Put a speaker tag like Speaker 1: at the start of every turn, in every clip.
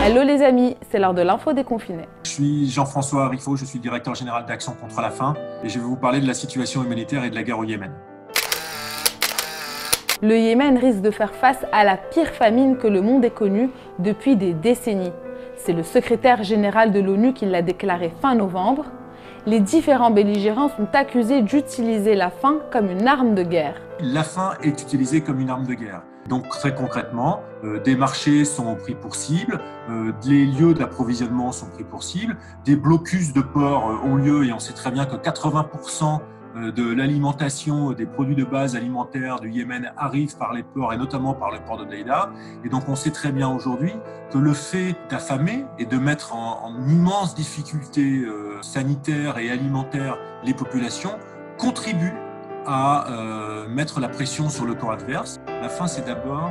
Speaker 1: Hello les amis, c'est l'heure de l'info déconfinée.
Speaker 2: Je suis Jean-François Riffaut, je suis directeur général d'Action contre la faim et je vais vous parler de la situation humanitaire et de la guerre au Yémen.
Speaker 1: Le Yémen risque de faire face à la pire famine que le monde ait connue depuis des décennies. C'est le secrétaire général de l'ONU qui l'a déclaré fin novembre. Les différents belligérants sont accusés d'utiliser la faim comme une arme de guerre.
Speaker 2: La faim est utilisée comme une arme de guerre. Donc très concrètement, des marchés sont pris pour cible, les lieux d'approvisionnement sont pris pour cible, des blocus de ports ont lieu et on sait très bien que 80% de l'alimentation, des produits de base alimentaires du Yémen arrivent par les ports et notamment par le port de Daïda. Et donc on sait très bien aujourd'hui que le fait d'affamer et de mettre en immense difficulté sanitaire et alimentaire les populations contribue à mettre la pression sur le camp adverse. La faim, c'est d'abord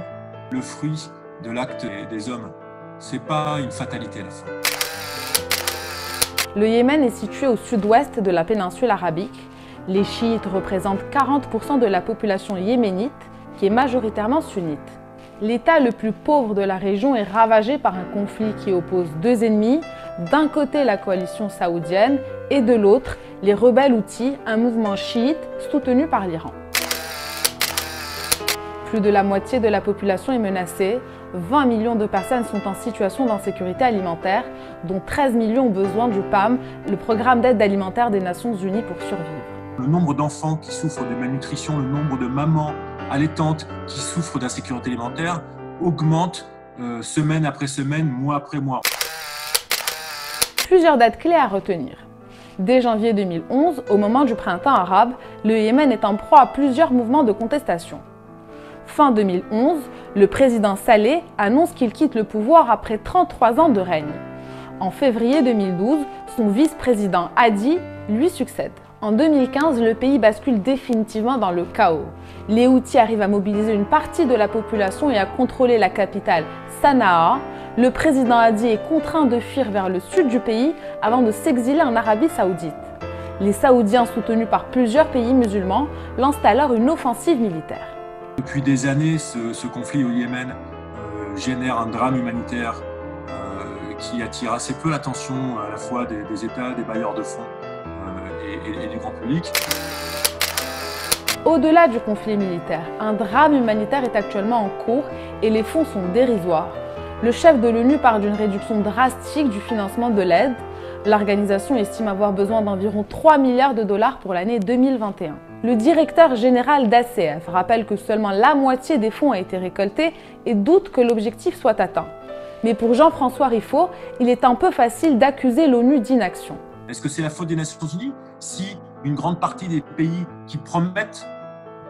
Speaker 2: le fruit de l'acte des hommes. C'est pas une fatalité, la faim.
Speaker 1: Le Yémen est situé au sud-ouest de la péninsule arabique. Les chiites représentent 40% de la population yéménite, qui est majoritairement sunnite. L'État le plus pauvre de la région est ravagé par un conflit qui oppose deux ennemis, d'un côté la coalition saoudienne et de l'autre les rebelles houthis, un mouvement chiite soutenu par l'Iran. Plus de la moitié de la population est menacée, 20 millions de personnes sont en situation d'insécurité alimentaire, dont 13 millions ont besoin du PAM, le programme d'aide alimentaire des Nations Unies pour survivre.
Speaker 2: Le nombre d'enfants qui souffrent de malnutrition, le nombre de mamans allaitantes qui souffrent d'insécurité alimentaire augmente semaine après semaine, mois après mois.
Speaker 1: Plusieurs dates clés à retenir. Dès janvier 2011, au moment du printemps arabe, le Yémen est en proie à plusieurs mouvements de contestation. Fin 2011, le président Saleh annonce qu'il quitte le pouvoir après 33 ans de règne. En février 2012, son vice-président Hadi lui succède. En 2015, le pays bascule définitivement dans le chaos. Les Houthis arrivent à mobiliser une partie de la population et à contrôler la capitale, Sanaa. Le président Hadi est contraint de fuir vers le sud du pays avant de s'exiler en Arabie Saoudite. Les Saoudiens, soutenus par plusieurs pays musulmans, lancent alors une offensive militaire.
Speaker 2: Depuis des années, ce conflit au Yémen génère un drame humanitaire qui attire assez peu l'attention à la fois des États, des bailleurs de fonds et du grand public.
Speaker 1: Au-delà du conflit militaire, un drame humanitaire est actuellement en cours et les fonds sont dérisoires. Le chef de l'ONU parle d'une réduction drastique du financement de l'aide. L'organisation estime avoir besoin d'environ 3 milliards de dollars pour l'année 2021. Le directeur général d'ACF rappelle que seulement la moitié des fonds a été récoltée et doute que l'objectif soit atteint. Mais pour Jean-François Riffaut, il est un peu facile d'accuser l'ONU d'inaction.
Speaker 2: Est-ce que c'est la faute des Nations Unies si une grande partie des pays qui promettent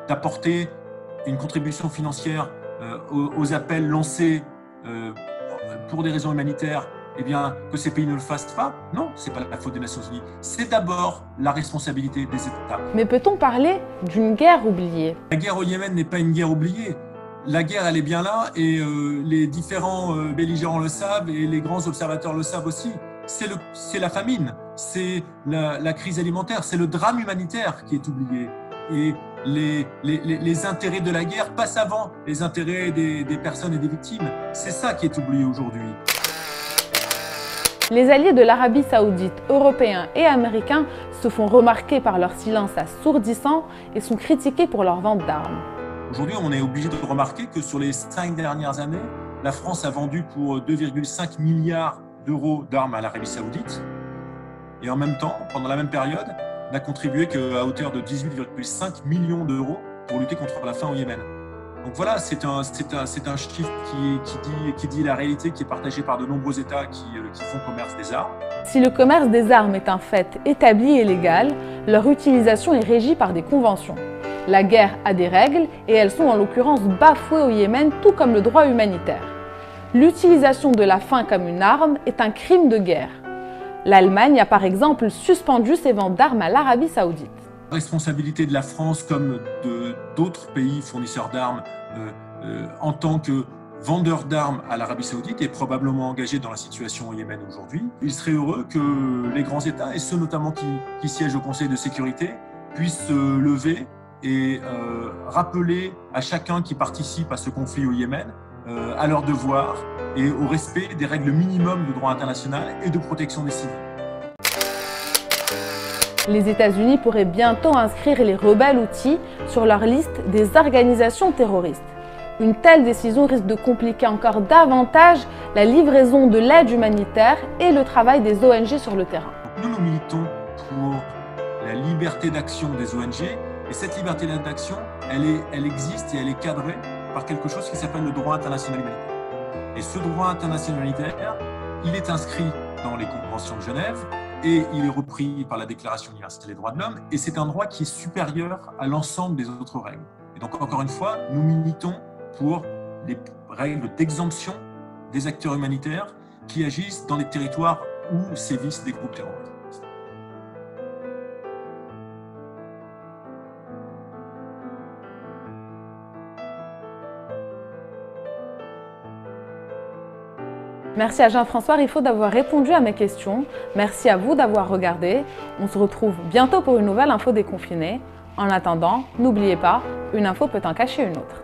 Speaker 2: d'apporter une contribution financière aux appels lancés pour des raisons humanitaires, eh bien, que ces pays ne le fassent pas? Non, ce n'est pas la faute des Nations Unies. C'est d'abord la responsabilité des États.
Speaker 1: Mais peut-on parler d'une guerre oubliée?
Speaker 2: La guerre au Yémen n'est pas une guerre oubliée. La guerre, elle est bien là et les différents belligérants le savent et les grands observateurs le savent aussi. C'est la famine, c'est la crise alimentaire, c'est le drame humanitaire qui est oublié. Et les intérêts de la guerre passent avant les intérêts des personnes et des victimes. C'est ça qui est oublié aujourd'hui.
Speaker 1: Les alliés de l'Arabie Saoudite, européens et américains se font remarquer par leur silence assourdissant et sont critiqués pour leur vente d'armes.
Speaker 2: Aujourd'hui, on est obligé de remarquer que sur les 5 dernières années, la France a vendu pour 2,5 milliards d'euros d'armes à l'Arabie Saoudite. Et en même temps, pendant la même période, n'a contribué qu'à hauteur de 18,5 millions d'euros pour lutter contre la faim au Yémen. Donc voilà, c'est un chiffre qui dit la réalité, qui est partagée par de nombreux États qui font commerce des armes.
Speaker 1: Si le commerce des armes est un fait établi et légal, leur utilisation est régie par des conventions. La guerre a des règles et elles sont en l'occurrence bafouées au Yémen, tout comme le droit humanitaire. L'utilisation de la faim comme une arme est un crime de guerre. L'Allemagne a par exemple suspendu ses ventes d'armes à l'Arabie Saoudite.
Speaker 2: La responsabilité de la France comme d'autres pays fournisseurs d'armes en tant que vendeur d'armes à l'Arabie Saoudite est probablement engagée dans la situation au Yémen aujourd'hui. Il serait heureux que les grands États, et ceux notamment qui siègent au Conseil de sécurité, puissent se lever et rappeler à chacun qui participe à ce conflit au Yémen à leurs devoirs et au respect des règles minimum de droit international et de protection des civils.
Speaker 1: Les États-Unis pourraient bientôt inscrire les rebelles Houthis sur leur liste des organisations terroristes. Une telle décision risque de compliquer encore davantage la livraison de l'aide humanitaire et le travail des ONG sur le terrain.
Speaker 2: Nous militons pour la liberté d'action des ONG et cette liberté d'action, elle existe et elle est cadrée par quelque chose qui s'appelle le droit international humanitaire. Et ce droit international humanitaire, il est inscrit dans les conventions de Genève et il est repris par la Déclaration universelle des droits de l'homme et c'est un droit qui est supérieur à l'ensemble des autres règles. Et donc encore une fois, nous militons pour les règles d'exemption des acteurs humanitaires qui agissent dans les territoires où sévissent des groupes terroristes.
Speaker 1: Merci à Jean-François Riffaut d'avoir répondu à mes questions. Merci à vous d'avoir regardé. On se retrouve bientôt pour une nouvelle info déconfinée. En attendant, n'oubliez pas, une info peut en cacher une autre.